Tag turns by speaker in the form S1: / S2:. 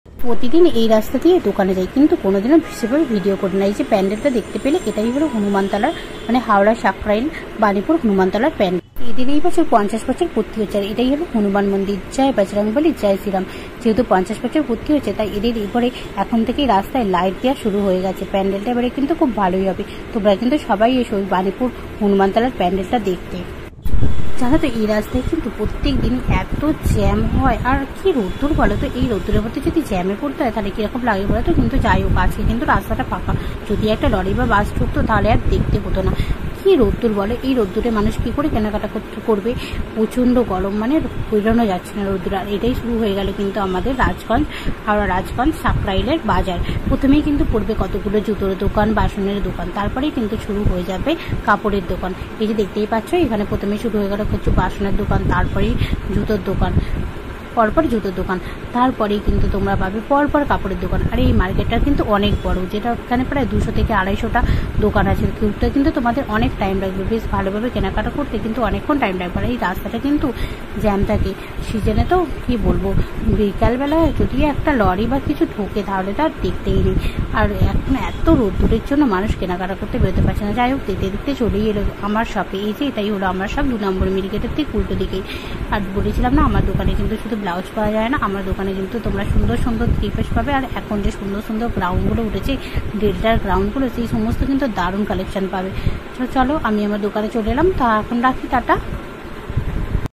S1: প্রতিদিন এই রাস্তা দিয়ে দোকানে যাই, কিন্তু কোনোদিনও সেভাবে ভিডিও করি না। এই যে প্যান্ডেলটা দেখতে পেলে, এটাই হলো হনুমানতলার মানে হাওড়া সাকরাইল বাণীপুর হনুমানতলার প্যান্ডেল। এদের এই বছর 50 বছর পূর্তি হচ্ছে। আর এটাই হলো হনুমান মন্দির। জয় বজরংবলী, জয় শ্রীরাম। যেহেতু 50 বছর পূর্তি হচ্ছে, তাই এদের এবারে এখন থেকেই রাস্তায় লাইট দেওয়া শুরু হয়ে গেছে। প্যান্ডেলটা এবারে কিন্তু খুব ভালোই হবে। তোমরা কিন্তু সবাই এসো ওই বাণীপুর হনুমানতলার প্যান্ডেলটা দেখতে। জানো তো, এই রাস্তায় কিন্তু প্রত্যেক দিন এত জ্যাম হয়। আর কি রোদ্দুর বলো তো, এই রোদ্দুরের মধ্যে যদি জ্যামে পড়তে হয় তাহলে কিরকম লাগে বলো তো। কিন্তু যাই হোক, আজকে কিন্তু রাস্তাটা ফাঁকা। যদি একটা লরি বা বাস ঢুকতো তাহলে আর দেখতে হতো না। কি রোদ্দুর বলে, এই রোদ্দুরে মানুষ কি করে কেনাকাটা করবে। প্রচন্ড গরম, মানে বেরোনো যাচ্ছে না রোদ্দুর। আর এটাই শুরু হয়ে গেল কিন্তু আমাদের রাজগঞ্জ, হাওড়া রাজগঞ্জ সাকরাইলের বাজার। প্রথমেই কিন্তু পড়বে কতগুলো জুতোর দোকান, বাসনের দোকান, তারপরেই কিন্তু শুরু হয়ে যাবে কাপড়ের দোকান। এই যে দেখতেই পাচ্ছ, এখানে প্রথমে শুরু হয়ে গেল কিছু বাসনের দোকান, তারপরেই জুতোর দোকান, পরপর জুতোর দোকান, তারপরেই কিন্তু তোমরা পাবে পরপর কাপড়ের দোকান। আর এই মার্কেটটা কিন্তু অনেক বড়, যেটা এখানে প্রায় 200 থেকে 250টা দোকান আছে। ঘুরতে কিন্তু তোমাদের অনেক টাইম লাগবে, বেশ ভালোভাবে কেনাকাটা করতে কিন্তু অনেকক্ষণ টাইম লাগবে। আর এই রাস্তাটা কিন্তু জ্যাম থাকে সিজনে, তো কি বলবো, বিকালবেলায় যদি একটা লরি বা কিছু ঢোকে তাহলে তো আর দেখতেই নেই। আর এখন এত রোদ্দুরের জন্য মানুষ কেনাকাটা করতে বেরোতে পারছে না। যাই হোক, দেখতে দেখতে চলেই এলো আমার শপে। এই যে এটাই হলো আমার শপ, 2 নম্বর মিলগেটের ঠিক উল্টো দিকেই। আর বলেছিলাম না, আমার দোকানে কিন্তু শুধু ব্লাউজ পাওয়া যায় না, আমার দোকানে কিন্তু তোমরা সুন্দর সুন্দর থ্রি পিস পাবে। আর এখন যে সুন্দর সুন্দর গ্রাউন্ডগুলো উঠেছে, ডেল্টার গ্রাউন্ডগুলো, সেই সমস্ত কিন্তু দারুণ কালেকশন পাবে। তো চলো, আমি আমার দোকানে চলে এলাম। তা এখন রাখি, টাটা।